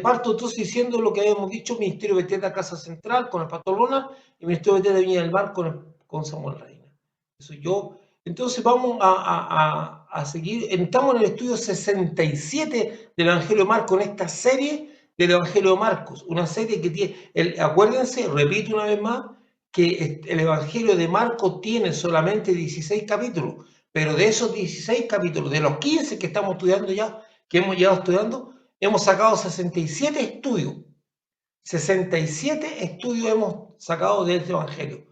parto entonces diciendo lo que habíamos dicho: Ministerio Beteta Casa Central con el Pastor Lona y Ministerio Beteta Viña del Mar con Samuel Reina. Eso yo. Entonces vamos a seguir. Estamos en el estudio 67 del Evangelio de Marcos, en esta serie del Evangelio de Marcos. Una serie que tiene, acuérdense, repito una vez más, que el Evangelio de Marcos tiene solamente 16 capítulos, pero de esos 16 capítulos, de los 15 que estamos estudiando ya, que hemos llevado estudiando, hemos sacado 67 estudios. 67 estudios hemos sacado de este Evangelio.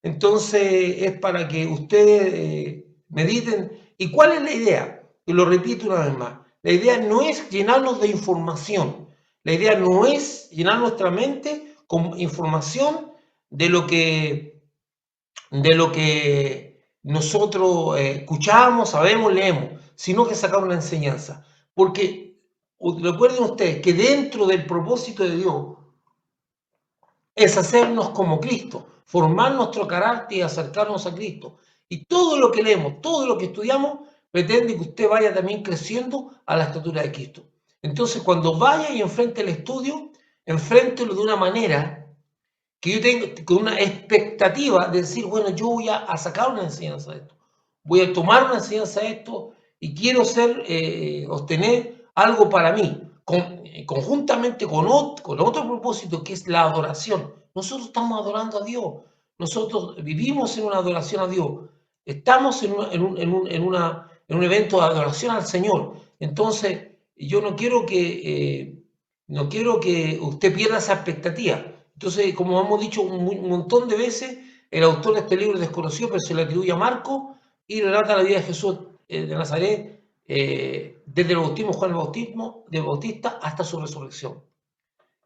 Entonces es para que ustedes mediten. ¿Y cuál es la idea? Y lo repito una vez más. La idea no es llenarnos de información. La idea no es llenar nuestra mente con información de lo que nosotros escuchamos, sabemos, leemos, sino que sacar una enseñanza. Porque recuerden ustedes que dentro del propósito de Dios es hacernos como Cristo, formar nuestro carácter y acercarnos a Cristo. Y todo lo que leemos, todo lo que estudiamos, pretende que usted vaya también creciendo a la estatura de Cristo. Entonces, cuando vaya y enfrente el estudio, enfréntelo de una manera que yo tengo, con una expectativa de decir, bueno, yo voy a sacar una enseñanza de esto, voy a tomar una enseñanza de esto y quiero obtener algo para mí, conjuntamente con otro propósito, que es la adoración. Nosotros estamos adorando a Dios, nosotros vivimos en una adoración a Dios, estamos en un evento de adoración al Señor. Entonces, yo no quiero que usted pierda esa expectativa. Entonces, como hemos dicho un montón de veces, el autor de este libro es desconocido, pero se le atribuye a Marco y relata la vida de Jesús de Nazaret desde el bautismo de Juan el Bautista hasta su resurrección.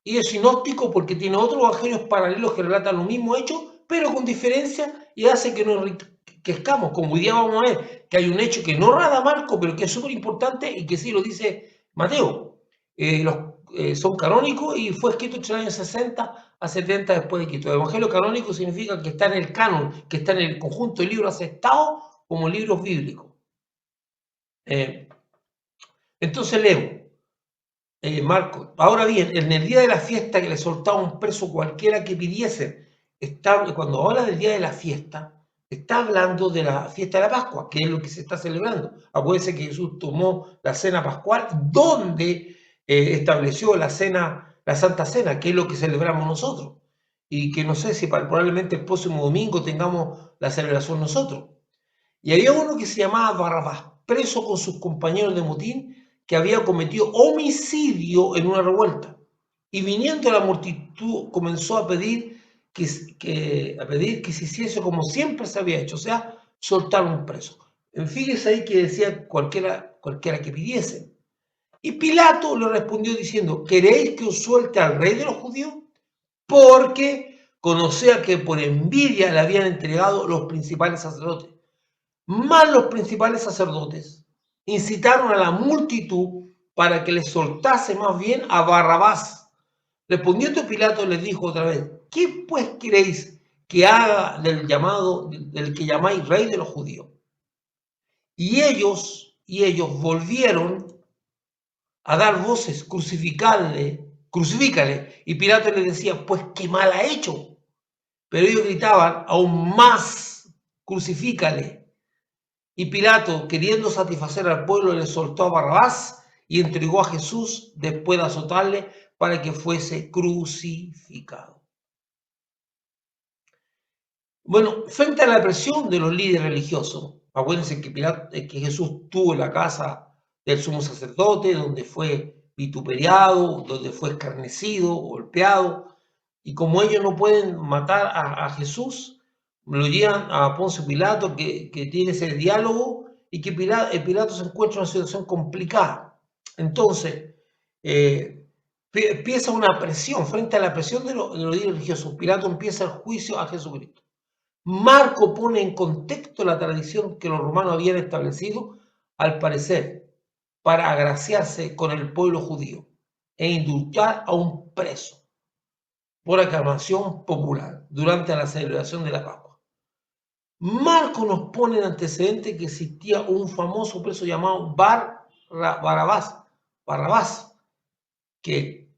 Y es sinóptico porque tiene otros evangelios paralelos que relatan los mismos hechos, pero con diferencia, y hace que nos enriquezcamos. Como hoy día vamos a ver que hay un hecho que no rada Marco, pero que es súper importante y que sí lo dice Mateo. Son canónicos y fue escrito entre los años 60 a 70 después de Cristo. El evangelio canónico significa que está en el canon, que está en el conjunto de libros aceptados como libros bíblicos. Entonces leo. Marco. Ahora bien, en el día de la fiesta que le soltaba un preso cualquiera que pidiese, cuando habla del día de la fiesta, está hablando de la fiesta de la Pascua, que es lo que se está celebrando. Acuérdense que Jesús tomó la cena pascual, donde estableció la Santa Cena, que es lo que celebramos nosotros. Y que no sé si probablemente el próximo domingo tengamos la celebración nosotros. Y había uno que se llamaba Barrabás, preso con sus compañeros de motín, que había cometido homicidio en una revuelta. Y viniendo la multitud comenzó a pedir que se hiciese como siempre se había hecho, o sea, soltar un preso. Fíjese ahí que decía cualquiera que pidiese. Y Pilato le respondió diciendo: ¿queréis que os suelte al rey de los judíos? Porque conocía que por envidia le habían entregado los principales sacerdotes. Mas los principales sacerdotes incitaron a la multitud para que les soltase más bien a Barrabás. Respondiendo Pilato les dijo otra vez: ¿qué pues queréis que haga del que llamáis rey de los judíos? Y ellos volvieron a dar voces: crucifícale. Y Pilato les decía: pues qué mal ha hecho. Pero ellos gritaban aún más: crucifícale. Y Pilato, queriendo satisfacer al pueblo, le soltó a Barrabás y entregó a Jesús después de azotarle para que fuese crucificado. Bueno, frente a la presión de los líderes religiosos, acuérdense que Jesús tuvo la casa del sumo sacerdote, donde fue vituperiado, donde fue escarnecido, golpeado, y como ellos no pueden matar a Jesús, lo llevan a Poncio Pilato, que tiene ese diálogo, y que Pilato se encuentra en una situación complicada. Entonces, empieza una presión, frente a la presión de los líderes religiosos, Pilato empieza el juicio a Jesucristo. Marco pone en contexto la tradición que los romanos habían establecido, al parecer, para agraciarse con el pueblo judío e indultar a un preso por aclamación popular durante la celebración de la Pascua. Marco nos pone en antecedente que existía un famoso preso llamado Barrabás, que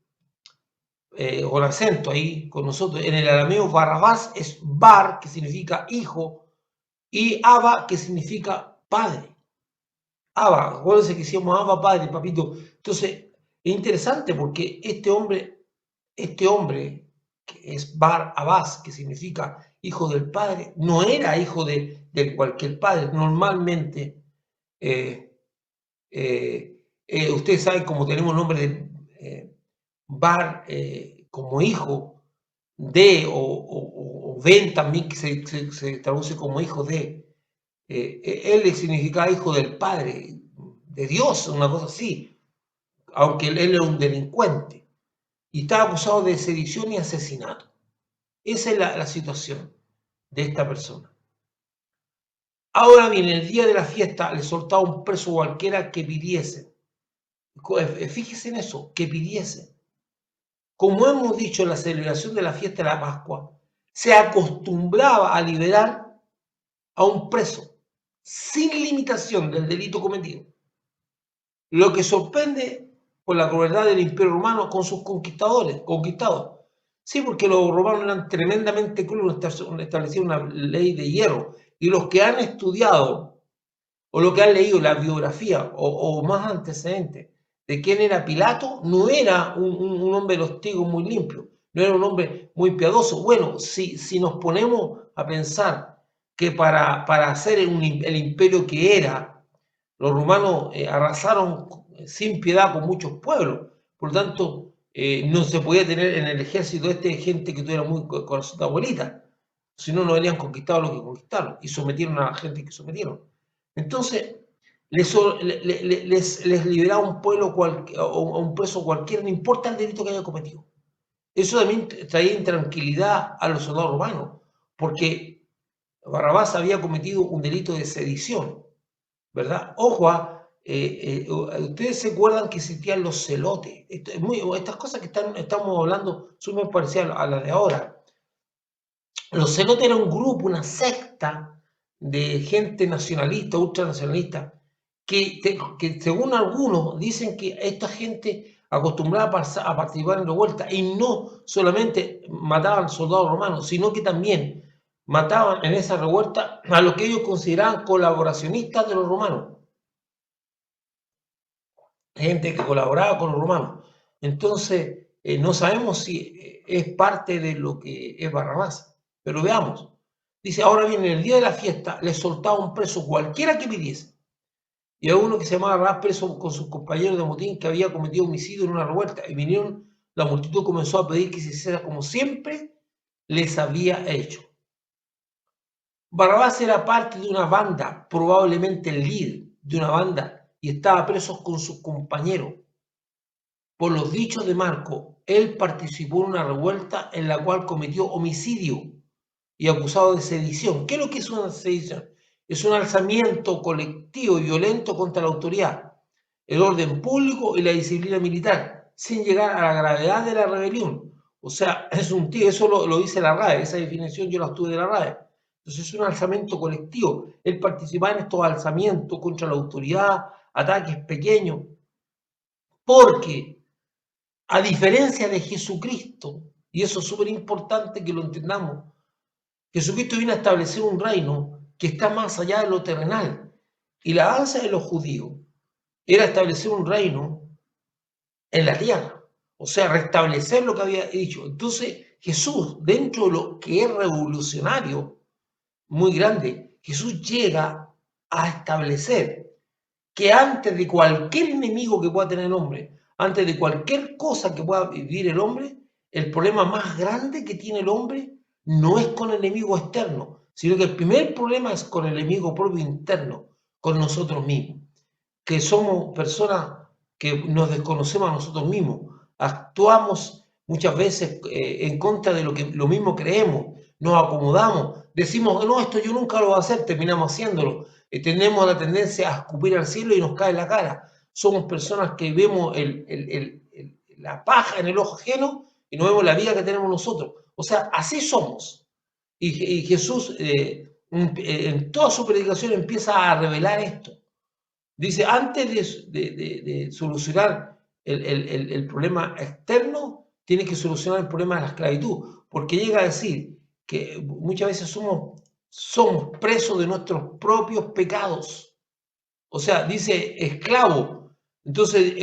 con acento ahí con nosotros. En el arameo Barrabás es bar, que significa hijo, y Abba, que significa padre. Abba, acuérdense que decíamos Abba, padre, papito. Entonces, es interesante porque este hombre, que es Bar Abbas, que significa hijo del padre, no era hijo de cualquier padre. Normalmente, ustedes saben, como tenemos el nombre de Bar como hijo de, o Ben también, que se traduce como hijo de, él significaba hijo del padre, de Dios, una cosa así, aunque él era un delincuente y estaba acusado de sedición y asesinato. Esa es la situación de esta persona. Ahora bien, el día de la fiesta le soltaba un preso cualquiera que pidiese. Fíjese en eso, que pidiese. Como hemos dicho en la celebración de la fiesta de la Pascua, se acostumbraba a liberar a un preso sin limitación del delito cometido. Lo que sorprende por la crueldad del Imperio Romano con sus conquistados. Sí, porque los romanos eran tremendamente crueles, establecieron una ley de hierro. Y los que han estudiado o los que han leído la biografía o más antecedentes de quién era Pilato, no era un hombre de los tigos muy limpio, no era un hombre muy piadoso. Bueno, si nos ponemos a pensar que para hacer el imperio que era, los romanos arrasaron sin piedad con muchos pueblos, por lo tanto, no se podía tener en el ejército gente que tuviera muy corazón de abuelita, si no, no habrían conquistado lo que conquistaron y sometieron a la gente que sometieron. Entonces, les liberaba un pueblo o un preso cualquiera, no importa el delito que haya cometido. Eso también traía intranquilidad a los soldados romanos, porque Barrabás había cometido un delito de sedición, ¿verdad? Ojo, ustedes se acuerdan que existían los celotes. Estas cosas que estamos hablando son muy parecidas a las de ahora. Los celotes eran un grupo, una secta de gente nacionalista, ultranacionalista, que según algunos dicen que esta gente acostumbraba a participar en revueltas y no solamente mataban soldados romanos, sino que también mataban en esa revuelta a los que ellos consideraban colaboracionistas de los romanos, gente que colaboraba con los romanos. Entonces, no sabemos si es parte de lo que es Barrabás, pero veamos. Dice, ahora bien, en el día de la fiesta le soltaba un preso cualquiera que pidiese. Y a uno que se llamaba Barrabás preso con sus compañeros de motín que había cometido homicidio en una revuelta. Y vinieron, la multitud comenzó a pedir que se hiciera como siempre les había hecho. Barrabás era parte de una banda, probablemente el líder de una banda, y estaba preso con sus compañeros. Por los dichos de Marco, él participó en una revuelta en la cual cometió homicidio y acusado de sedición. ¿Qué es lo que es una sedición? Es un alzamiento colectivo y violento contra la autoridad, el orden público y la disciplina militar, sin llegar a la gravedad de la rebelión. O sea, es un tío, eso lo dice la RAE, esa definición yo la estudié de la RAE. Entonces es un alzamiento colectivo. Él participaba en estos alzamientos contra la autoridad, ataques pequeños, porque a diferencia de Jesucristo, y eso es súper importante que lo entendamos, Jesucristo viene a establecer un reino que está más allá de lo terrenal. Y la ansia de los judíos era establecer un reino en la tierra, o sea, restablecer lo que había dicho. Entonces, Jesús, dentro de lo que es revolucionario, muy grande, Jesús llega a establecer que antes de cualquier enemigo que pueda tener el hombre, antes de cualquier cosa que pueda vivir el hombre, el problema más grande que tiene el hombre no es con el enemigo externo, sino que el primer problema es con el enemigo propio interno, con nosotros mismos, que somos personas que nos desconocemos a nosotros mismos, actuamos muchas veces en contra de lo mismo creemos, nos acomodamos, decimos, no, esto yo nunca lo voy a hacer, terminamos haciéndolo, tenemos la tendencia a escupir al cielo y nos cae en la cara. Somos personas que vemos la paja en el ojo ajeno y no vemos la vida que tenemos nosotros. O sea, así somos. Y Jesús en toda su predicación empieza a revelar esto. Dice, antes de solucionar el problema externo, tiene que solucionar el problema de la esclavitud, porque llega a decir que muchas veces somos presos de nuestros propios pecados. O sea, dice esclavo. Entonces,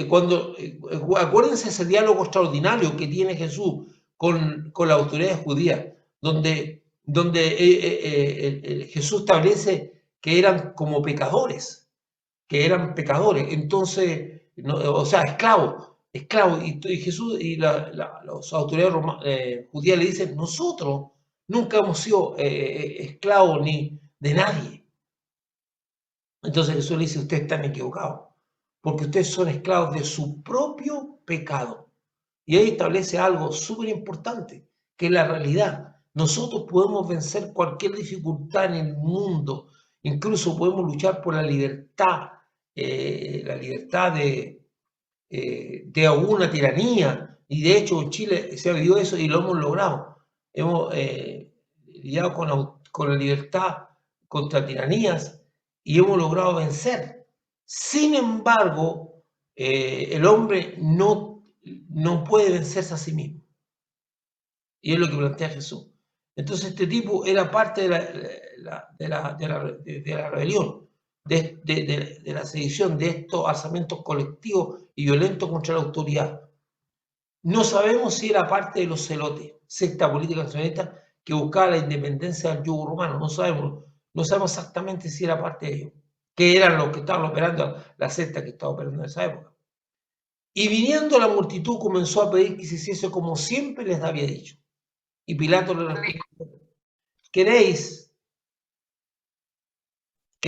acuérdense ese diálogo extraordinario que tiene Jesús con la autoridad judía, donde Jesús establece que eran como pecadores, Entonces, o sea, esclavos, y Jesús y las autoridades judías le dicen, nosotros nunca hemos sido esclavos ni de nadie. Entonces Jesús le dice, ustedes están equivocados, porque ustedes son esclavos de su propio pecado. Y ahí establece algo súper importante, que es la realidad. Nosotros podemos vencer cualquier dificultad en el mundo, incluso podemos luchar por la libertad de alguna tiranía. Y de hecho en Chile se ha vivido eso y lo hemos logrado. Hemos lidiado con la libertad contra tiranías y hemos logrado vencer. Sin embargo, el hombre no puede vencerse a sí mismo. Y es lo que plantea Jesús. Entonces este tipo era parte de la rebelión, de la sedición, de estos alzamientos colectivos y violentos contra la autoridad. No sabemos si era parte de los celotes, secta política nacionalista que buscaba la independencia del yugo romano. No sabemos exactamente si era parte de ellos, que eran los que estaban operando, la secta que estaba operando en esa época. Y viniendo la multitud comenzó a pedir que se hiciese como siempre les había dicho. Y Pilato le respondió, ¿queréis que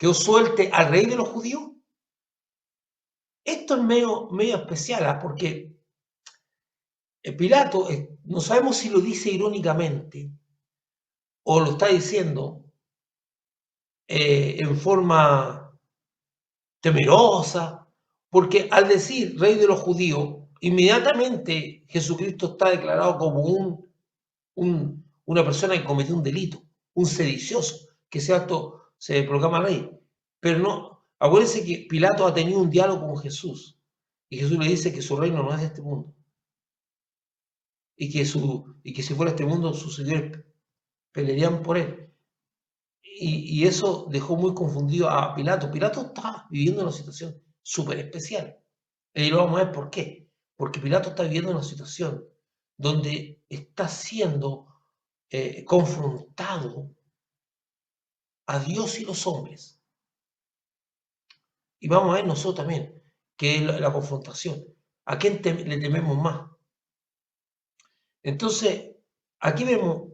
os suelte al rey de los judíos? Esto es medio especial, porque Pilato, no sabemos si lo dice irónicamente o lo está diciendo en forma temerosa, porque al decir rey de los judíos, inmediatamente Jesucristo está declarado como una persona que cometió un delito, un sedicioso, que se proclama rey. Pero no, acuérdense que Pilato ha tenido un diálogo con Jesús y Jesús le dice que su reino no es de este mundo y que si fuera este mundo sus seguidores pelearían por él. Y eso dejó muy confundido a Pilato. Pilato está viviendo una situación súper especial. Y lo vamos a ver por qué. Porque Pilato está viviendo una situación donde está siendo confrontado a Dios y los hombres. Y vamos a ver nosotros también, que es la confrontación. ¿A quién le tememos más? Entonces, aquí vemos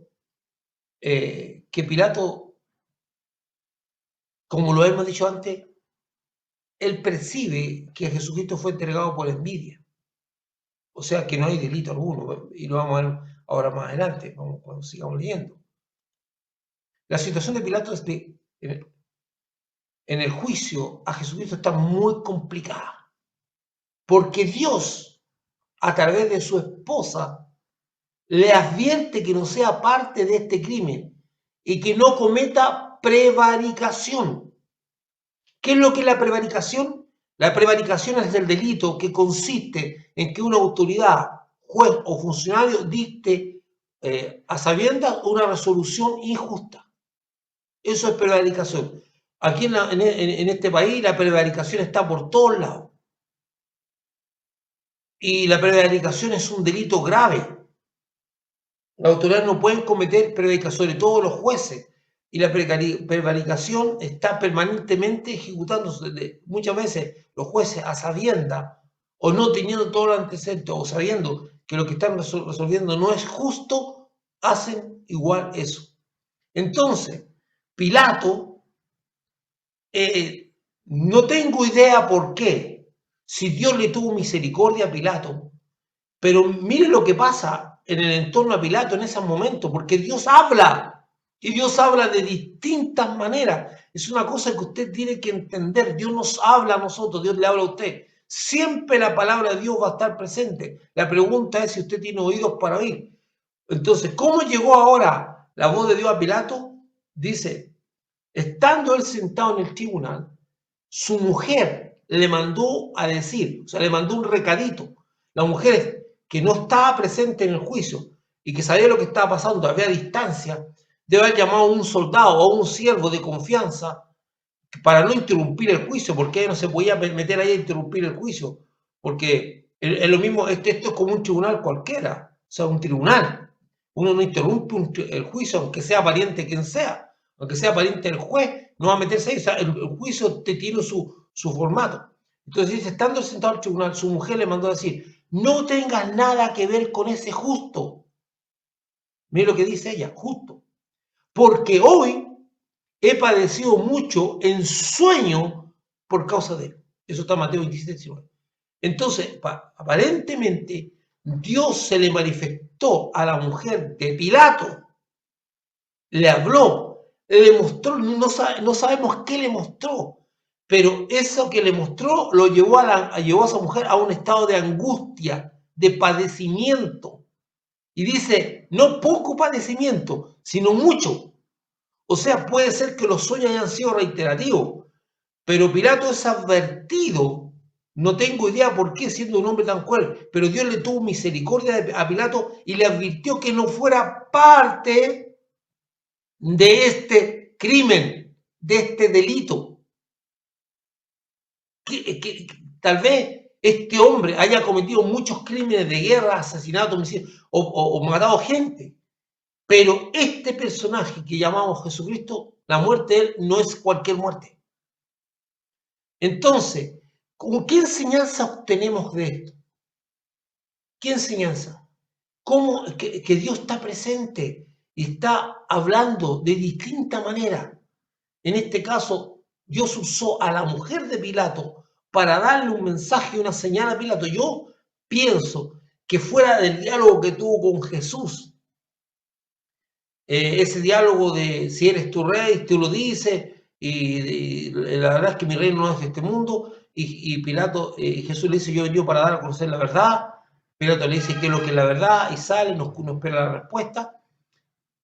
que Pilato, como lo hemos dicho antes, él percibe que Jesucristo fue entregado por envidia. O sea que no hay delito alguno. Y lo vamos a ver ahora más adelante, cuando sigamos leyendo. La situación de Pilato es que en el juicio a Jesucristo está muy complicada. Porque Dios, a través de su esposa, le advierte que no sea parte de este crimen y que no cometa prevaricación. ¿Qué es lo que es la prevaricación? La prevaricación es el delito que consiste en que una autoridad, juez o funcionario dicte a sabiendas una resolución injusta. Eso es prevaricación. Aquí en este país la prevaricación está por todos lados. Y la prevaricación es un delito grave. Las autoridades no pueden cometer prevaricación, sobre todo los jueces. Y la prevaricación está permanentemente ejecutándose. Muchas veces los jueces, a sabiendas o no teniendo todo el antecedente o sabiendo que lo que están resolviendo no es justo, hacen igual eso. Entonces, Pilato, no tengo idea por qué, si Dios le tuvo misericordia a Pilato, pero mire lo que pasa en el entorno a Pilato en ese momento, porque Dios habla, y Dios habla de distintas maneras. Es una cosa que usted tiene que entender. Dios nos habla a nosotros, Dios le habla a usted. Siempre la palabra de Dios va a estar presente. La pregunta es si usted tiene oídos para oír. Entonces, ¿cómo llegó ahora la voz de Dios a Pilato? Dice, estando él sentado en el tribunal, su mujer, le mandó a decir, o sea, le mandó un recadito. La mujer que no estaba presente en el juicio y que sabía lo que estaba pasando, había distancia, debe haber llamado a un soldado o a un siervo de confianza para no interrumpir el juicio, porque ella no se podía meter ahí a interrumpir el juicio, porque es lo mismo, esto es como un tribunal cualquiera, o sea, un tribunal. Uno no interrumpe el juicio, aunque sea pariente quien sea, aunque sea pariente del juez, no va a meterse ahí, o sea, el juicio te tiene su formato. Entonces dice, estando sentado al tribunal, su mujer le mandó a decir, no tengas nada que ver con ese justo. Mira lo que dice ella, justo. Porque hoy he padecido mucho en sueño por causa de él. Eso está en Mateo 27, 19. Entonces, aparentemente, Dios se le manifestó a la mujer de Pilato, le habló, le mostró, no sabemos qué le mostró, pero eso que le mostró lo llevó llevó a esa mujer a un estado de angustia, de padecimiento. Y dice, no poco padecimiento, sino mucho. O sea, puede ser que los sueños hayan sido reiterativos, pero Pilato es advertido. No tengo idea por qué, siendo un hombre tan cruel, pero Dios le tuvo misericordia a Pilato y le advirtió que no fuera parte de este crimen, de este delito. Que tal vez este hombre haya cometido muchos crímenes de guerra, asesinato, homicidio, o matado gente. Pero este personaje que llamamos Jesucristo, la muerte de él no es cualquier muerte. Entonces, ¿qué enseñanza obtenemos de esto? ¿Qué enseñanza? ¿Cómo que Dios está presente y está hablando de distinta manera? En este caso, Dios usó a la mujer de Pilato para darle un mensaje, una señal a Pilato. Yo pienso que fuera del diálogo que tuvo con Jesús, ese diálogo de si eres tu rey, tú lo dices, y la verdad es que mi reino no es de este mundo, y Pilato, Jesús le dice, yo he venido para dar a conocer la verdad, Pilato le dice qué es lo que es la verdad, y sale, no espera la respuesta.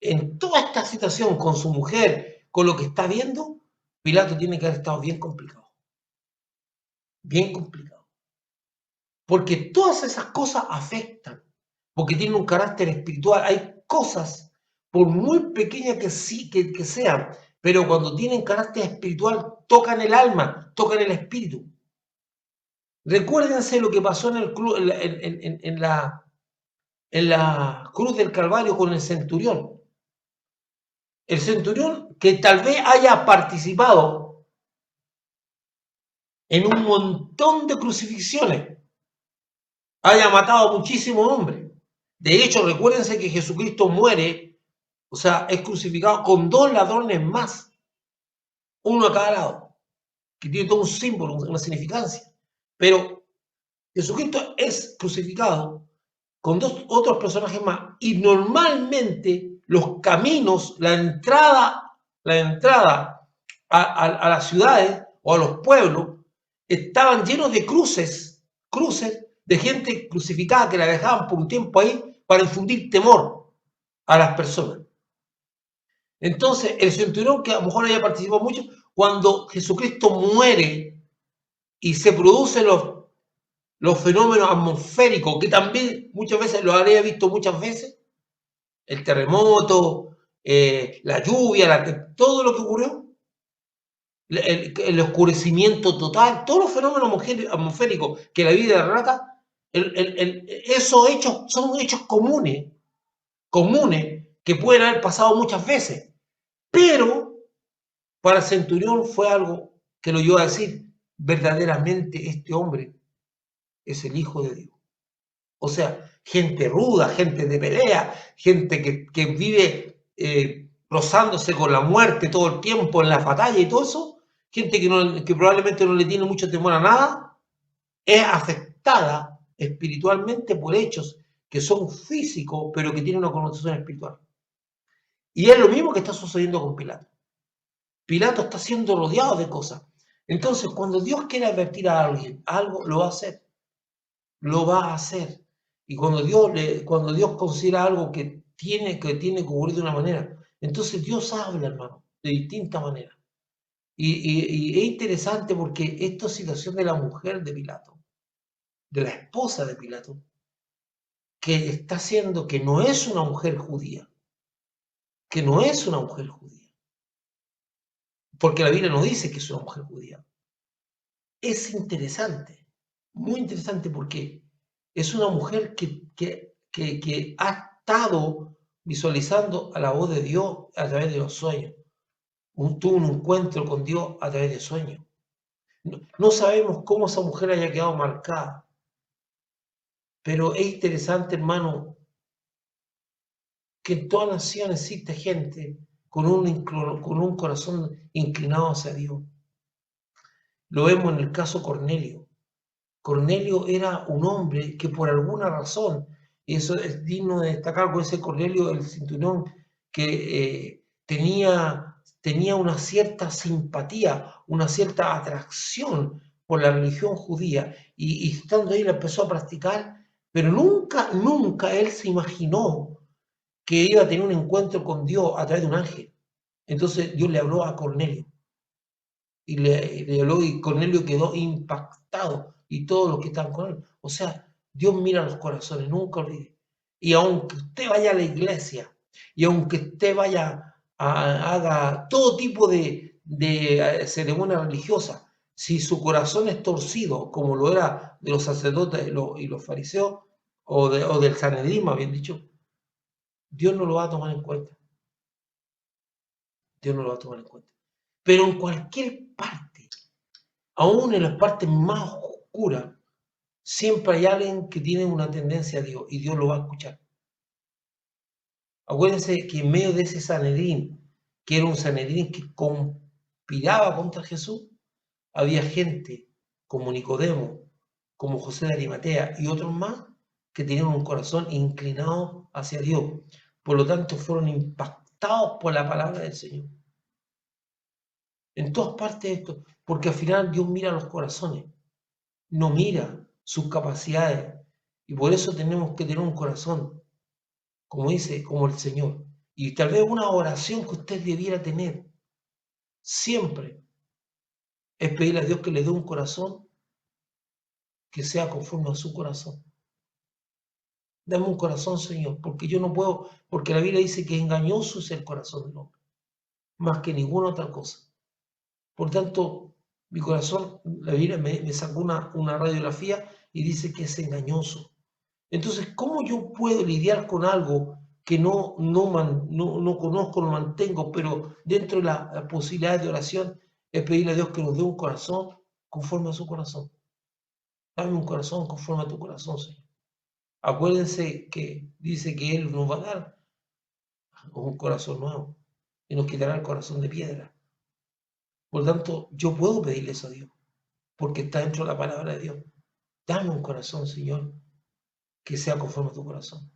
En toda esta situación con su mujer, con lo que está viendo, Pilato tiene que haber estado bien complicado, porque todas esas cosas afectan, porque tienen un carácter espiritual, hay cosas, por muy pequeñas que, sí, que sean, pero cuando tienen carácter espiritual, tocan el alma, tocan el espíritu. Recuérdense lo que pasó en la cruz del Calvario con el centurión. El centurión que tal vez haya participado en un montón de crucifixiones, haya matado a muchísimos hombres. De hecho, recuérdense que Jesucristo muere, o sea, es crucificado con dos ladrones más, uno a cada lado, que tiene todo un símbolo, una significancia. Pero Jesucristo es crucificado con dos otros personajes más y normalmente los caminos, la entrada a las ciudades o a los pueblos estaban llenos de cruces de gente crucificada que la dejaban por un tiempo ahí para infundir temor a las personas. Entonces, el centurión, que a lo mejor haya participado mucho, cuando Jesucristo muere y se producen los fenómenos atmosféricos, que también muchas veces lo habría visto muchas veces, el terremoto, la lluvia, todo lo que ocurrió, el oscurecimiento total, todos los fenómenos atmosféricos que la vida relata, esos hechos son hechos comunes que pueden haber pasado muchas veces, pero para el centurión fue algo que lo llevó a decir, verdaderamente este hombre es el Hijo de Dios. O sea, gente ruda, gente de pelea, gente que vive rozándose con la muerte todo el tiempo en la batalla y todo eso, gente que probablemente no le tiene mucho temor a nada, es afectada espiritualmente por hechos que son físicos, pero que tienen una connotación espiritual. Y es lo mismo que está sucediendo con Pilato. Pilato está siendo rodeado de cosas. Entonces, cuando Dios quiere advertir a alguien algo, lo va a hacer. Lo va a hacer. Y cuando Dios considera algo que tiene que ocurrir de una manera, entonces Dios habla, hermano, de distinta manera. Y es interesante porque esta situación de la mujer de Pilato, de la esposa de Pilato, que está haciendo que no es una mujer judía, que no es una mujer judía, porque la Biblia no dice que es una mujer judía. Es interesante, muy interesante porque es una mujer que ha estado visualizando a la voz de Dios a través de los sueños. Tuvo un encuentro con Dios a través de sueños. No sabemos cómo esa mujer haya quedado marcada, pero es interesante, hermano, que en toda nación existe gente con un corazón inclinado hacia Dios. Lo vemos en el caso Cornelio. Cornelio era un hombre que por alguna razón, y eso es digno de destacar con ese Cornelio, el centurión, que tenía una cierta simpatía, una cierta atracción por la religión judía, y estando ahí la empezó a practicar, pero nunca él se imaginó que iba a tener un encuentro con Dios a través de un ángel. Entonces Dios le habló a Cornelio le habló y Cornelio quedó impactado y todos los que están con él. O sea, Dios mira los corazones, nunca olvide. Y aunque usted vaya a la iglesia y aunque usted haga todo tipo de ceremonia religiosa, si su corazón es torcido, como lo era de los sacerdotes y los fariseos, o del Sanedrín, más bien dicho, Dios no lo va a tomar en cuenta. Dios no lo va a tomar en cuenta. Pero en cualquier parte, aún en las partes más oscuras, siempre hay alguien que tiene una tendencia a Dios y Dios lo va a escuchar. Acuérdense que en medio de ese Sanedrín, que era un Sanedrín que conspiraba contra Jesús, había gente como Nicodemo, como José de Arimatea y otros más que tenían un corazón inclinado hacia Dios. Por lo tanto, fueron impactados por la palabra del Señor. En todas partes esto, porque al final Dios mira los corazones, no mira sus capacidades. Y por eso tenemos que tener un corazón, como dice, como el Señor. Y tal vez una oración que usted debiera tener siempre es pedirle a Dios que le dé un corazón que sea conforme a su corazón. Dame un corazón, Señor, porque yo no puedo, porque la Biblia dice que engañoso es el corazón del hombre, más que ninguna otra cosa. Por tanto, mi corazón, la Biblia me sacó una radiografía y dice que es engañoso. Entonces, ¿cómo yo puedo lidiar con algo que no conozco, no mantengo, pero dentro de la posibilidad de oración es pedirle a Dios que nos dé un corazón conforme a su corazón? Dame un corazón conforme a tu corazón, Señor. Acuérdense que dice que Él nos va a dar un corazón nuevo y nos quitará el corazón de piedra. Por lo tanto, yo puedo pedirle eso a Dios, porque está dentro de la palabra de Dios. Dame un corazón, Señor, que sea conforme a tu corazón.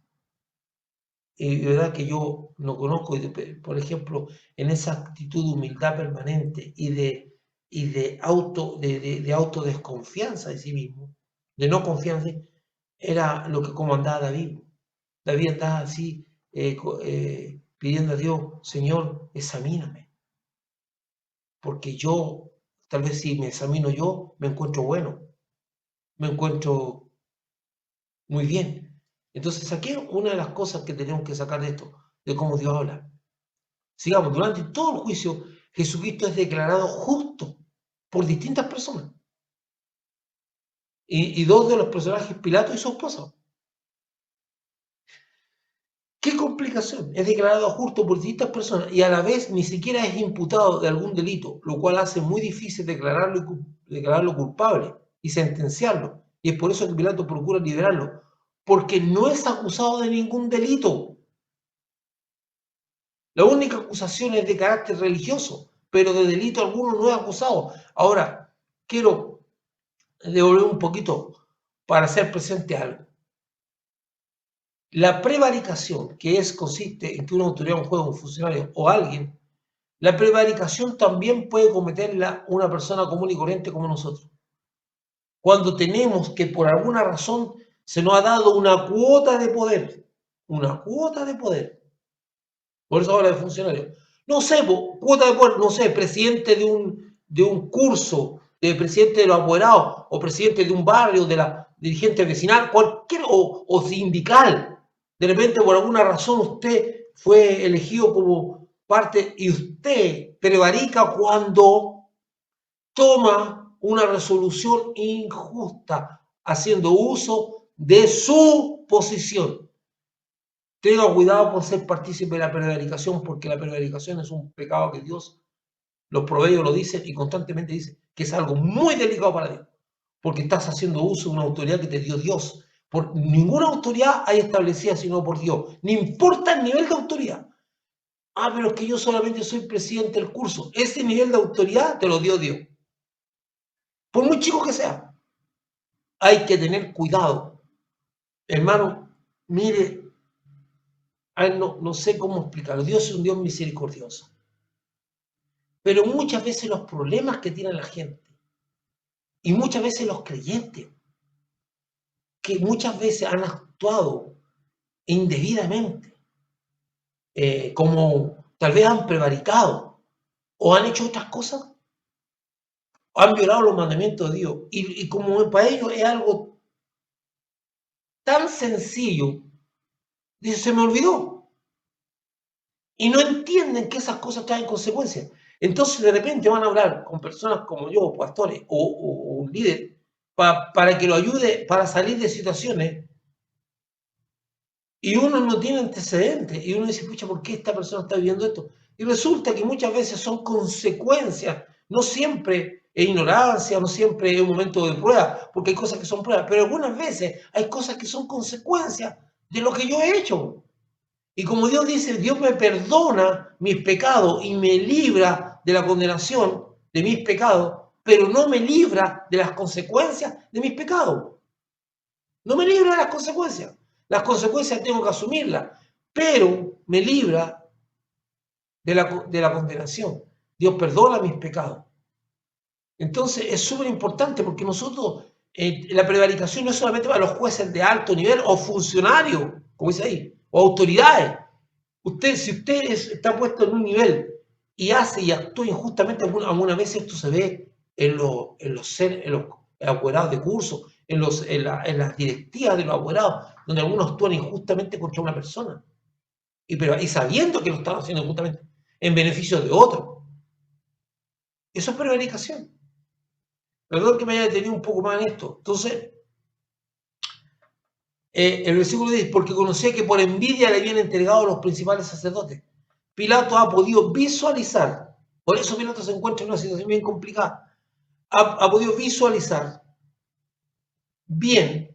Y verdad que yo no conozco, por ejemplo, en esa actitud de humildad permanente de autodesconfianza de sí mismo, de no confianza, era lo que comandaba David. David andaba así pidiendo a Dios, Señor, examíname, porque yo, tal vez si me examino yo, me encuentro bueno, me encuentro muy bien. Entonces, aquí una de las cosas que tenemos que sacar de esto, de cómo Dios habla. Sigamos, durante todo el juicio, Jesucristo es declarado justo por distintas personas. Y dos de los personajes, Pilato y su esposa. ¿Qué complicación? Es declarado justo por distintas personas y a la vez ni siquiera es imputado de algún delito, lo cual hace muy difícil declararlo culpable y sentenciarlo. Y es por eso que Pilato procura liberarlo, porque no es acusado de ningún delito. La única acusación es de carácter religioso, pero de delito alguno no es acusado. Ahora, quiero devolver un poquito para hacer presente algo. La prevaricación, que consiste en que una autoridad, un juez, un funcionario o alguien, la prevaricación también puede cometerla una persona común y corriente como nosotros. Cuando tenemos que por alguna razón se nos ha dado una cuota de poder, una cuota de poder. Por eso habla de funcionario. No sé, cuota de poder, no sé, presidente de un curso de presidente de los apoderados o presidente de un barrio, de la dirigente vecinal, cualquier o sindical. De repente, por alguna razón, usted fue elegido como parte y usted prevarica cuando toma una resolución injusta, haciendo uso de su posición. Tenga cuidado por ser partícipe de la prevaricación, porque la prevaricación es un pecado que Dios, los proverbios lo dicen y constantemente dicen que es algo muy delicado para Dios, porque estás haciendo uso de una autoridad que te dio Dios. Por ninguna autoridad hay establecida sino por Dios, no importa el nivel de autoridad. Ah, pero es que yo solamente soy presidente del curso. Ese nivel de autoridad te lo dio Dios, por muy chico que sea. Hay que tener cuidado. Hermano, mire, no sé cómo explicarlo. Dios es un Dios misericordioso. Pero muchas veces los problemas que tiene la gente, y muchas veces los creyentes, que muchas veces han actuado indebidamente, como tal vez han prevaricado o han hecho otras cosas, han violado los mandamientos de Dios. Y como para ellos es algo tan sencillo, dice, se me olvidó. Y no entienden que esas cosas traen consecuencias. Entonces de repente van a hablar con personas como yo, pastores o un líder, para que lo ayude para salir de situaciones. Y uno no tiene antecedentes. Y uno dice, pucha, ¿por qué esta persona está viviendo esto? Y resulta que muchas veces son consecuencias. No siempre es ignorancia, no siempre es un momento de prueba, porque hay cosas que son pruebas. Pero algunas veces hay cosas que son consecuencias de lo que yo he hecho. Y como Dios dice, Dios me perdona mis pecados y me libra de la condenación de mis pecados, pero no me libra de las consecuencias de mis pecados. No me libra de las consecuencias. Las consecuencias tengo que asumirlas, pero me libra de la condenación. Dios perdona mis pecados. Entonces es súper importante porque nosotros, la prevaricación no es solamente para los jueces de alto nivel o funcionarios, como dice ahí, o autoridades. Si usted está puesto en un nivel y hace y actúa injustamente, alguna vez esto se ve en los apoderados de curso, en las directivas de los apoderados, donde algunos actúan injustamente contra una persona. Y sabiendo que lo están haciendo injustamente, en beneficio de otro. Eso es prevaricación. Perdón que me haya detenido un poco más en esto. Entonces, el versículo dice, porque conocía que por envidia le habían entregado a los principales sacerdotes. Pilato ha podido visualizar, por eso Pilato se encuentra en una situación bien complicada, ha podido visualizar bien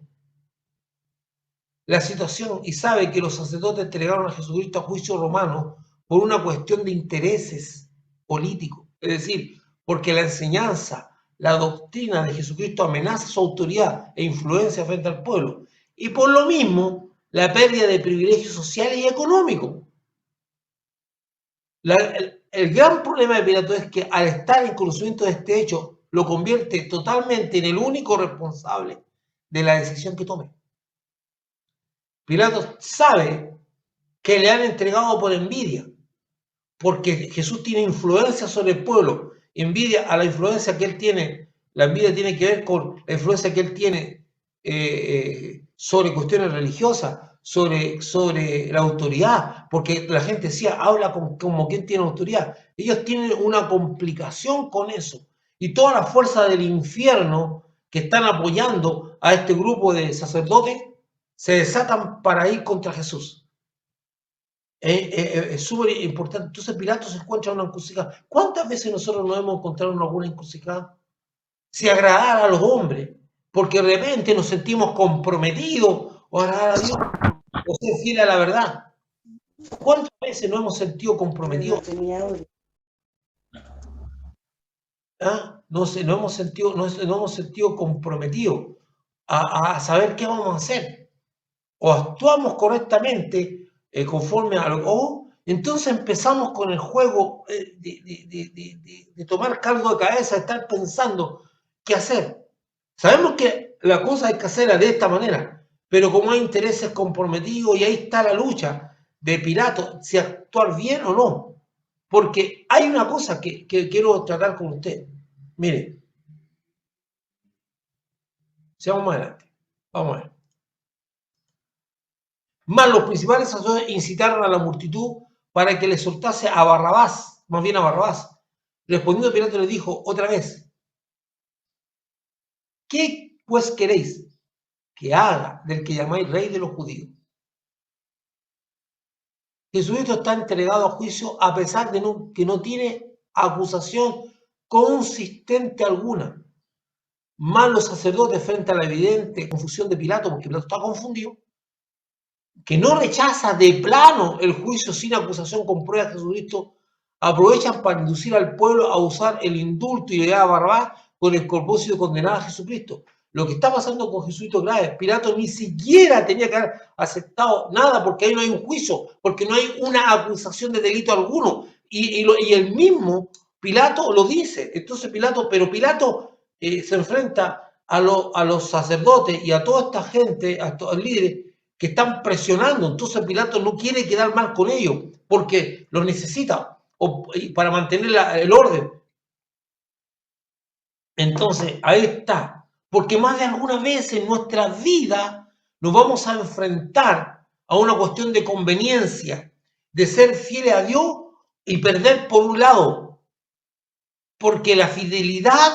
la situación y sabe que los sacerdotes entregaron a Jesucristo a juicio romano por una cuestión de intereses políticos. Es decir, porque la enseñanza, la doctrina de Jesucristo amenaza su autoridad e influencia frente al pueblo. Y por lo mismo, la pérdida de privilegios sociales y económicos. El gran problema de Pilato es que al estar en conocimiento de este hecho, lo convierte totalmente en el único responsable de la decisión que tome. Pilato sabe que le han entregado por envidia, porque Jesús tiene influencia sobre el pueblo, envidia a la influencia que él tiene, la envidia tiene que ver con la influencia que él tiene sobre cuestiones religiosas, sobre la autoridad, porque la gente decía, habla como quien tiene autoridad. Ellos tienen una complicación con eso, y toda la fuerza del infierno que están apoyando a este grupo de sacerdotes se desatan para ir contra Jesús. Es súper importante. Entonces Pilato se encuentra en una encrucijada. ¿Cuántas veces nosotros nos hemos encontrado en alguna encrucijada? Si agradar a los hombres, porque de repente nos sentimos comprometidos, o agradar a Dios, o ser fiel a la verdad. ¿Cuántas veces nos hemos sentido comprometidos? ¿Ah? Nos hemos sentido comprometidos a saber qué vamos a hacer. O actuamos correctamente conforme a lo... entonces empezamos con el juego de tomar cargo de cabeza, de estar pensando qué hacer. Sabemos que la cosa hay que hacerla de esta manera, pero como hay intereses comprometidos y ahí está la lucha de Pilato, si actuar bien o no. Porque hay una cosa que quiero tratar con usted. Mire, sigamos más adelante. Vamos a ver. Más los principales sacerdotes incitaron a la multitud para que le soltase a Barrabás, más bien a Barrabás. Respondiendo Pilato le dijo otra vez, ¿qué pues queréis que haga del que llamáis rey de los judíos? Jesucristo está entregado a juicio a pesar de que no tiene acusación consistente alguna. Más los sacerdotes frente a la evidente confusión de Pilato, porque Pilato está confundido, que no rechaza de plano el juicio sin acusación con pruebas de Jesucristo, aprovechan para inducir al pueblo a usar el indulto y llegar a Barrabás con el propósito de condenar a Jesucristo. Lo que está pasando con Jesucristo es grave. Pilato ni siquiera tenía que haber aceptado nada porque ahí no hay un juicio, porque no hay una acusación de delito alguno. Y el mismo Pilato lo dice. Entonces Pilato se enfrenta a los sacerdotes y a toda esta gente, a estos líderes, que están presionando. Entonces Pilato no quiere quedar mal con ellos porque los necesita para mantener el orden. Entonces, ahí está. Porque más de alguna vez en nuestra vida nos vamos a enfrentar a una cuestión de conveniencia, de ser fieles a Dios y perder por un lado. Porque la fidelidad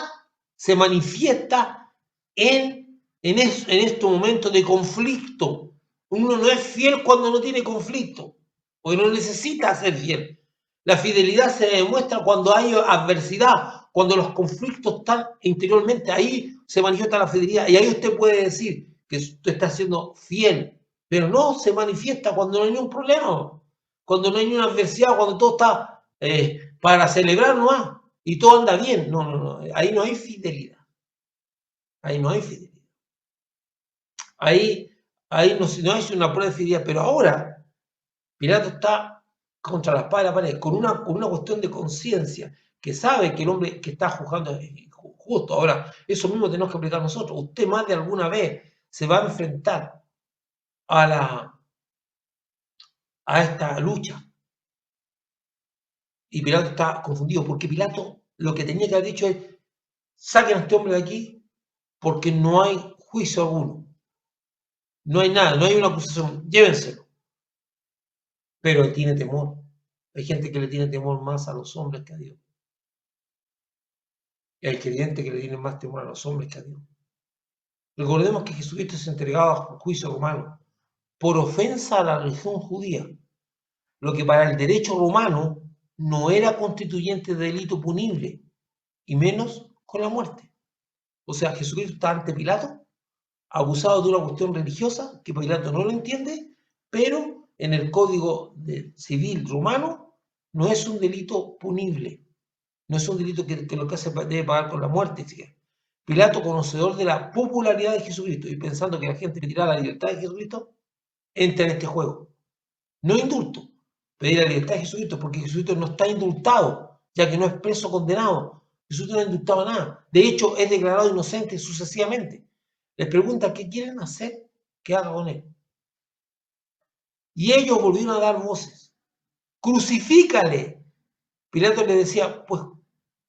se manifiesta en estos momentos de conflicto. Uno no es fiel cuando no tiene conflicto, porque no necesita ser fiel. La fidelidad se demuestra cuando hay adversidad, cuando los conflictos están interiormente. Ahí se manifiesta la fidelidad y ahí usted puede decir que usted está siendo fiel, pero no se manifiesta cuando no hay ningún problema, cuando no hay ninguna adversidad, cuando todo está para celebrar nomás y todo anda bien. No, no, no, ahí no hay fidelidad. Ahí no hay fidelidad. Ahí no hay una prueba de fidelidad, pero ahora Pilato está contra la espada de la pared, con una cuestión de conciencia, que sabe que el hombre que está juzgando es justo. Ahora, eso mismo tenemos que aplicar nosotros. Usted más de alguna vez se va a enfrentar a esta lucha. Y Pilato está confundido, porque Pilato lo que tenía que haber dicho es, saquen a este hombre de aquí, porque no hay juicio alguno. No hay nada, no hay una acusación, llévenselo. Pero tiene temor. Hay gente que le tiene temor más a los hombres que a Dios. Y hay creyentes que le tienen más temor a los hombres que a Dios. Recordemos que Jesucristo se entregaba a juicio romano por ofensa a la religión judía, lo que para el derecho romano no era constituyente de delito punible, y menos con la muerte. O sea, Jesucristo está ante Pilato, abusado de una cuestión religiosa, que Pilato no lo entiende, pero en el código civil romano no es un delito punible, no es un delito que lo que hace debe pagar con la muerte. Pilato, conocedor de la popularidad de Jesucristo y pensando que la gente le tirará la libertad de Jesucristo, entra en este juego. No indulto, pedir la libertad de Jesucristo, porque Jesucristo no está indultado, ya que no es preso condenado. Jesucristo no ha indultado nada. De hecho, es declarado inocente sucesivamente. Les pregunta qué quieren hacer que haga con él. Y ellos volvieron a dar voces. Crucifícale. Pilato le decía, pues,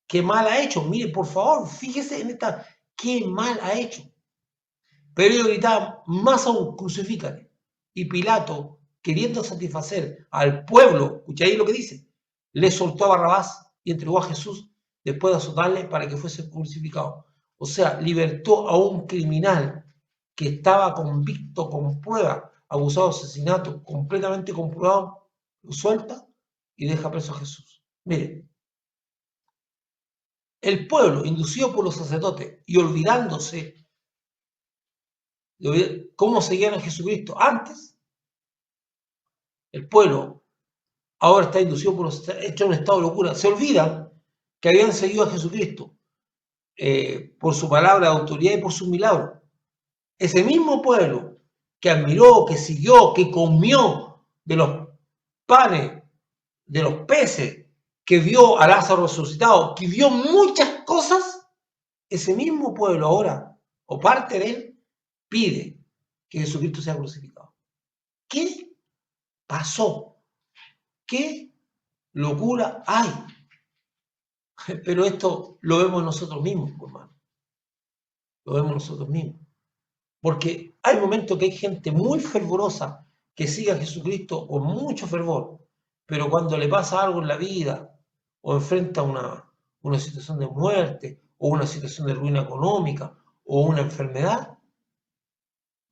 qué mal ha hecho. Mire, por favor, fíjese en esta, qué mal ha hecho. Pero ellos gritaban, más aún, crucifícale. Y Pilato, queriendo satisfacer al pueblo, escucháis lo que dice, le soltó a Barrabás y entregó a Jesús después de azotarle para que fuese crucificado. O sea, libertó a un criminal que estaba convicto con prueba, acusado de asesinato, completamente comprobado, lo suelta y deja preso a Jesús. Miren, el pueblo, inducido por los sacerdotes y olvidándose de cómo seguían a Jesucristo antes, el pueblo ahora está inducido por los hecho en un estado de locura. Se olvidan que habían seguido a Jesucristo por su palabra de autoridad y por sus milagros. Ese mismo pueblo que admiró, que siguió, que comió de los panes, de los peces, que vio a Lázaro resucitado, que vio muchas cosas, ese mismo pueblo ahora, o parte de él, pide que Jesucristo sea crucificado. ¿Qué pasó? ¿Qué locura hay? Pero esto lo vemos nosotros mismos, hermano. Lo vemos nosotros mismos. Porque hay momentos que hay gente muy fervorosa que sigue a Jesucristo con mucho fervor, pero cuando le pasa algo en la vida o enfrenta una situación de muerte o una situación de ruina económica o una enfermedad,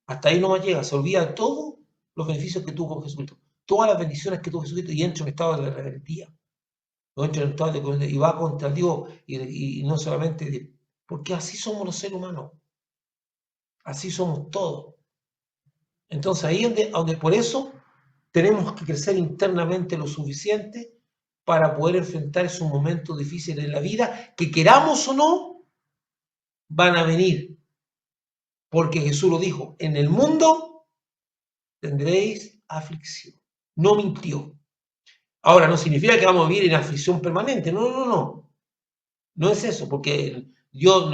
hasta ahí no más llega, se olvida de todos los beneficios que tuvo con Jesucristo, todas las bendiciones que tuvo Jesucristo y entra en un estado de rebeldía, o entra en un estado y va contra Dios y no solamente, porque así somos los seres humanos, así somos todos. Entonces ahí donde por eso tenemos que crecer internamente lo suficiente para poder enfrentar esos momentos difíciles en la vida, que queramos o no, van a venir. Porque Jesús lo dijo, en el mundo tendréis aflicción. No mintió. Ahora, no significa que vamos a vivir en aflicción permanente. No, no, no. No es eso, porque Dios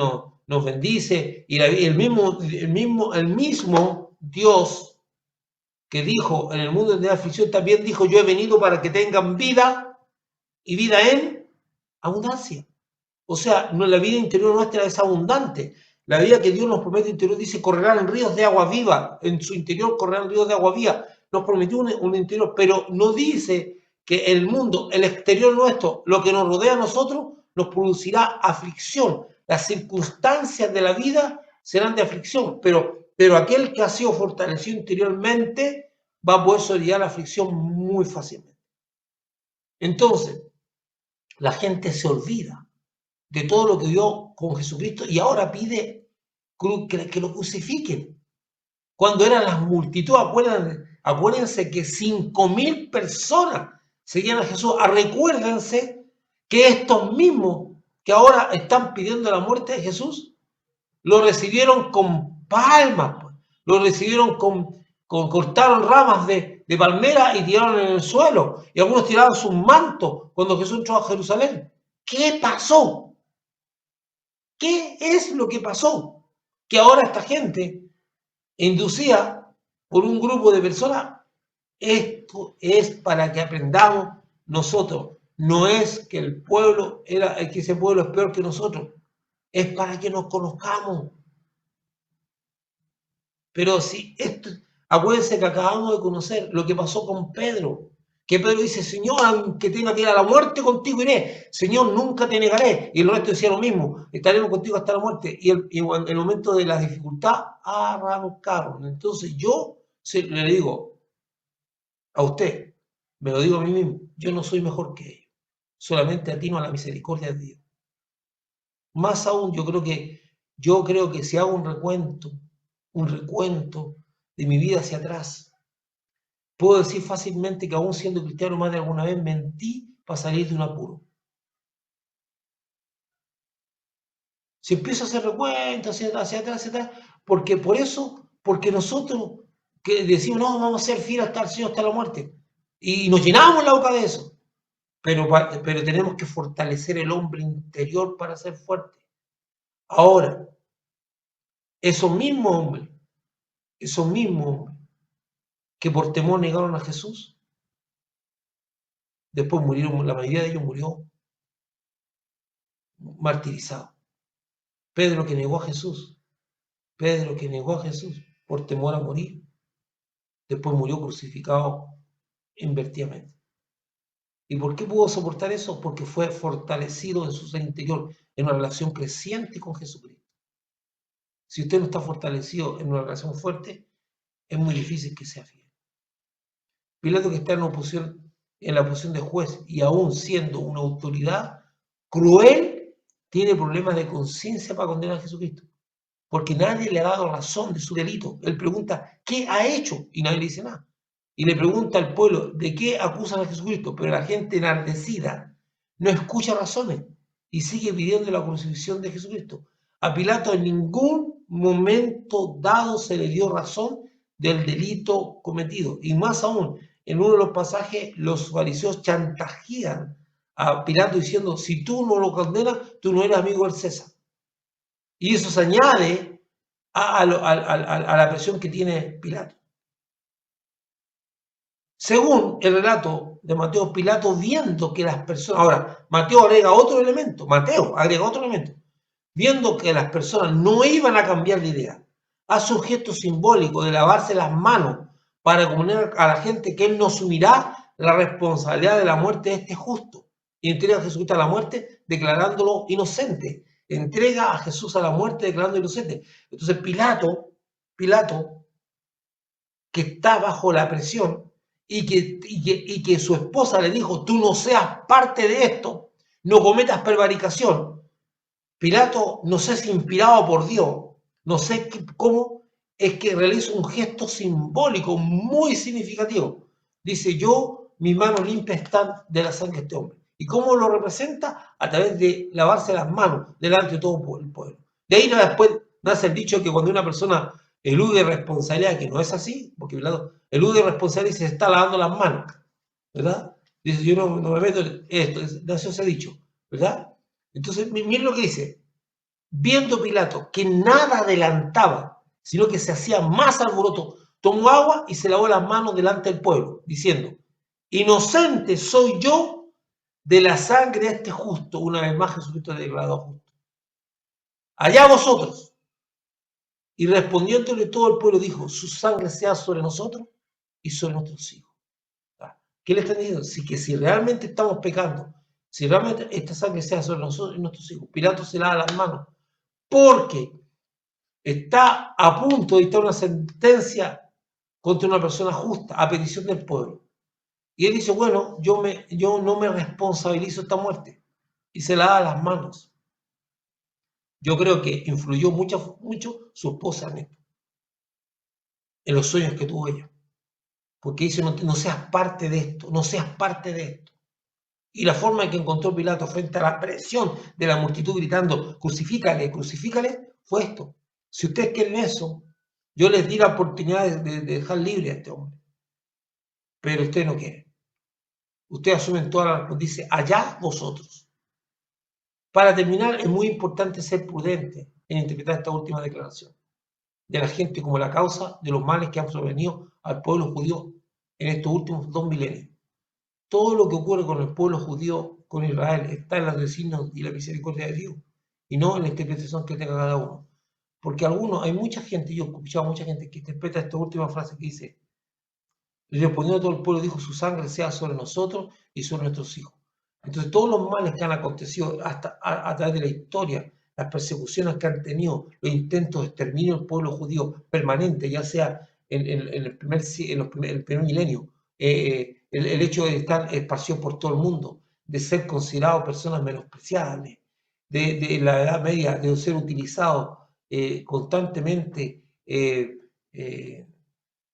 nos bendice y el mismo Dios que dijo, en el mundo de aflicción, también dijo, yo he venido para que tengan vida y vida en abundancia. O sea, la vida interior nuestra es abundante. La vida que Dios nos promete interior dice, correrán ríos de agua viva. En su interior correrán ríos de agua viva. Nos prometió un interior, pero no dice que el mundo, el exterior nuestro, lo que nos rodea a nosotros, nos producirá aflicción. Las circunstancias de la vida serán de aflicción, pero aquel que ha sido fortalecido interiormente va a poder sobrellevar la aflicción muy fácilmente. Entonces, la gente se olvida de todo lo que dio con Jesucristo y ahora pide que lo crucifiquen. Cuando eran las multitudes, acuérdense que 5.000 personas seguían a Jesús. Recuérdense que estos mismos que ahora están pidiendo la muerte de Jesús, lo recibieron con palmas, lo recibieron cortaron ramas de palmera y tiraron en el suelo. Y algunos tiraron sus mantos cuando Jesús entró a Jerusalén. ¿Qué pasó? ¿Qué es lo que pasó? Que ahora esta gente, inducida por un grupo de personas, esto es para que aprendamos nosotros. No es que el pueblo que ese pueblo es peor que nosotros. Es para que nos conozcamos. Pero si esto, acuérdense que acabamos de conocer lo que pasó con Pedro. Que Pedro dice, Señor, aunque tenga que ir a la muerte, contigo iré. Señor, nunca te negaré. Y el resto decía lo mismo, estaremos contigo hasta la muerte. Y en el momento de la dificultad, arrancaron. Entonces yo le digo a usted, me lo digo a mí mismo, yo no soy mejor que ellos. Solamente atino a la misericordia de Dios. Más aún, yo creo que si hago un recuento de mi vida hacia atrás, puedo decir fácilmente que aún siendo cristiano más de alguna vez mentí para salir de un apuro. Si empiezo a hacer recuentos hacia atrás, porque por eso, porque nosotros que decimos, no, vamos a ser fieles hasta el Señor, hasta la muerte, y nos llenamos la boca de eso, pero tenemos que fortalecer el hombre interior para ser fuerte. Ahora, esos mismos hombres que por temor negaron a Jesús, después murieron, la mayoría de ellos murió martirizado. Pedro que negó a Jesús por temor a morir, después murió crucificado invertidamente. ¿Y por qué pudo soportar eso? Porque fue fortalecido en su ser interior, en una relación creciente con Jesucristo. Si usted no está fortalecido en una relación fuerte, es muy difícil que sea fiel. Pilato, que está en la posición de juez y aún siendo una autoridad cruel, tiene problemas de conciencia para condenar a Jesucristo. Porque nadie le ha dado razón de su delito. Él pregunta, ¿qué ha hecho? Y nadie le dice nada. Y le pregunta al pueblo, ¿de qué acusan a Jesucristo? Pero la gente enardecida no escucha razones y sigue pidiendo la crucifixión de Jesucristo. A Pilato en ningún momento dado se le dio razón del delito cometido. Y más aún, en uno de los pasajes, los fariseos chantajean a Pilato diciendo, si tú no lo condenas, tú no eres amigo del César. Y eso se añade a la presión que tiene Pilato. Según el relato de Mateo, Pilato viendo que las personas, ahora, Mateo agrega otro elemento, viendo que las personas no iban a cambiar de idea, hace un gesto simbólico de lavarse las manos para comunicar a la gente que él no asumirá la responsabilidad de la muerte de este justo y entrega a Jesucristo a la muerte declarándolo inocente. Entrega a Jesús a la muerte declarándolo inocente. Entonces Pilato, que está bajo la presión y que su esposa le dijo, tú no seas parte de esto, no cometas prevaricación. Pilato, no sé si inspirado por Dios, no sé cómo, es que realiza un gesto simbólico muy significativo. Dice, yo, mis manos limpias están de la sangre de este hombre. ¿Y cómo lo representa? A través de lavarse las manos delante de todo el pueblo. De ahí después nace el dicho que cuando una persona elude responsabilidad, que no es así, porque Pilato elude responsabilidad y se está lavando las manos, ¿verdad? Dice, yo no me meto en esto, nació ese dicho, ¿verdad? Entonces, miren lo que dice. Viendo Pilato que nada adelantaba, sino que se hacía más alboroto, tomó agua y se lavó las manos delante del pueblo, diciendo, inocente soy yo de la sangre de este justo. Una vez más Jesucristo declarado justo. Allá vosotros. Y respondiéndole todo el pueblo dijo, su sangre sea sobre nosotros y sobre nuestros hijos. ¿Qué le están diciendo? Si realmente estamos pecando, si realmente esta sangre sea sobre nosotros y nuestros hijos, Pilato se lava las manos, porque está a punto de dictar una sentencia contra una persona justa a petición del pueblo. Y él dice, bueno, yo no me responsabilizo de esta muerte. Y se la da a las manos. Yo creo que influyó mucho su esposa en esto, en los sueños que tuvo ella. Porque dice, no seas parte de esto, no seas parte de esto. Y la forma en que encontró Pilato frente a la presión de la multitud gritando, crucifícale, crucifícale, fue esto. Si ustedes quieren eso, yo les di la oportunidad de dejar libre a este hombre. Pero usted no quiere. Usted asumen toda la... Dice, allá vosotros. Para terminar, es muy importante ser prudente en interpretar esta última declaración de la gente como la causa de los males que han sobrevenido al pueblo judío en estos últimos 2 milenios. Todo lo que ocurre con el pueblo judío, con Israel, está en los designios y la misericordia de Dios, y no en la interpretación que tenga cada uno. Porque hay mucha gente, yo he escuchado a mucha gente que interpreta esta última frase que dice, y respondiendo a todo el pueblo dijo, su sangre sea sobre nosotros y sobre nuestros hijos. Entonces todos los males que han acontecido hasta a través de la historia, las persecuciones que han tenido, los intentos de exterminio del pueblo judío permanente, ya sea en el primer milenio, el hecho de estar esparcidos por todo el mundo, de ser considerados personas menospreciables, de la Edad Media, de ser utilizados constantemente en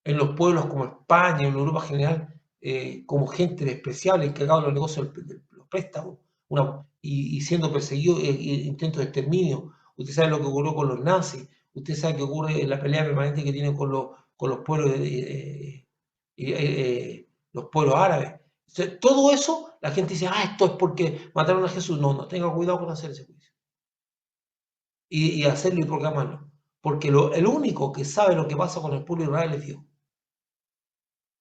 los pueblos como España, en Europa general, como gente despreciable, encargado de los negocios de los préstamos, y siendo perseguido, intentos de exterminio. Usted sabe lo que ocurrió con los nazis, usted sabe que ocurre en la pelea permanente que tienen con los pueblos, los pueblos árabes. O sea, todo eso, la gente dice, esto es porque mataron a Jesús. No, no, tenga cuidado con hacer ese juicio. Y hacerlo y proclamarlo. Porque el único que sabe lo que pasa con el pueblo de Israel es Dios.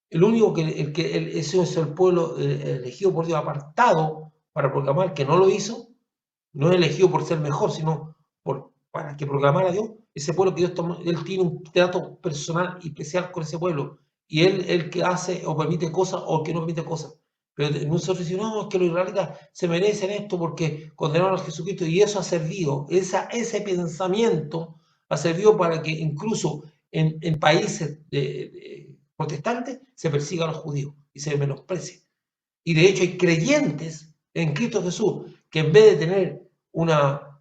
El único ese es el pueblo elegido por Dios, apartado para proclamar, que no lo hizo, no es elegido por ser mejor, sino para que proclamara a Dios. Ese pueblo que Dios toma, él tiene un trato personal y especial con ese pueblo. Y él el que hace o permite cosas o que no permite cosas. Pero nosotros decimos, no, es que los israelitas se merecen esto porque condenaron a Jesucristo. Y eso ha servido, ese pensamiento ha servido para que incluso en países protestantes se persiga a los judíos y se menosprecie. Y de hecho hay creyentes en Cristo Jesús que en vez de tener una,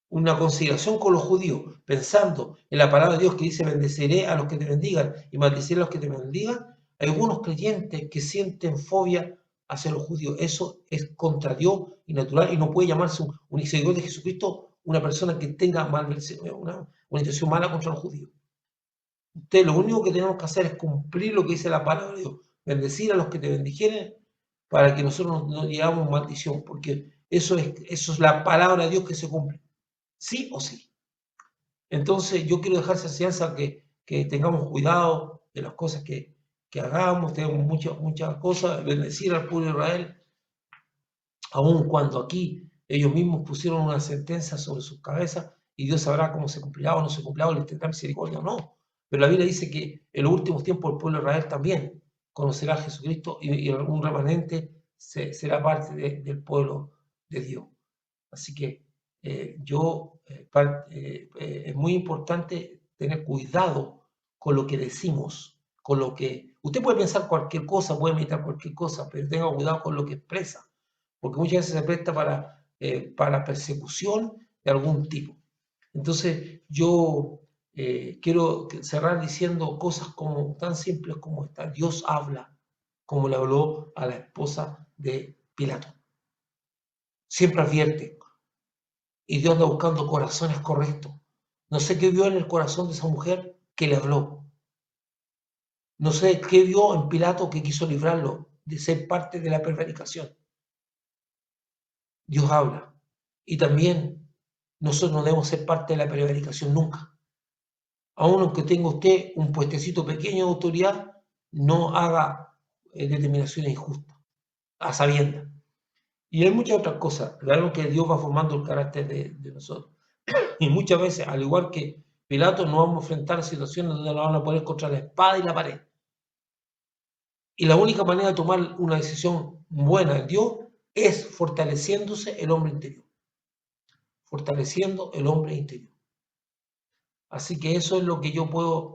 una consideración con los judíos, pensando en la palabra de Dios que dice bendeciré a los que te bendigan y maldeciré a los que te bendigan, hay algunos creyentes que sienten fobia hacia los judíos. Eso es contra Dios y natural y no puede llamarse un seguidor de Jesucristo una persona que tenga una intención mala contra los judíos. Usted lo único que tenemos que hacer es cumplir lo que dice la palabra de Dios, bendecir a los que te bendijeren para que nosotros no llevamos maldición, porque eso es la palabra de Dios que se cumple, sí o sí. Entonces yo quiero dejar esa enseñanza que que tengamos cuidado de las cosas que hagamos, tenemos muchas cosas, bendecir al pueblo de Israel, aun cuando aquí ellos mismos pusieron una sentencia sobre sus cabezas y Dios sabrá cómo se cumplirá o no se cumplirá, o les tendrá misericordia o no. Pero la Biblia dice que en los últimos tiempos el pueblo de Israel también conocerá a Jesucristo y algún remanente será parte del pueblo de Dios. Así que es muy importante tener cuidado con lo que decimos, con lo que... Usted puede pensar cualquier cosa, puede meditar cualquier cosa, pero tenga cuidado con lo que expresa, porque muchas veces se presta para persecución de algún tipo. Entonces yo quiero cerrar diciendo cosas como tan simples como esta. Dios habla, como le habló a la esposa de Pilato. Siempre advierte, y Dios anda buscando corazones correctos. No sé qué vio en el corazón de esa mujer que le habló. No sé qué vio en Pilato que quiso librarlo de ser parte de la prevaricación. Dios habla. Y también nosotros no debemos ser parte de la prevaricación nunca. Aun aunque tenga usted un puestecito pequeño de autoridad, no haga determinaciones injustas, a sabiendas. Y hay muchas otras cosas. Claro que Dios va formando el carácter de nosotros. Y muchas veces, al igual que Pilato, nos vamos a enfrentar a situaciones donde nos van a poner contra la espada y la pared. Y la única manera de tomar una decisión buena en Dios es fortaleciéndose el hombre interior. Fortaleciendo el hombre interior. Así que eso es lo que yo puedo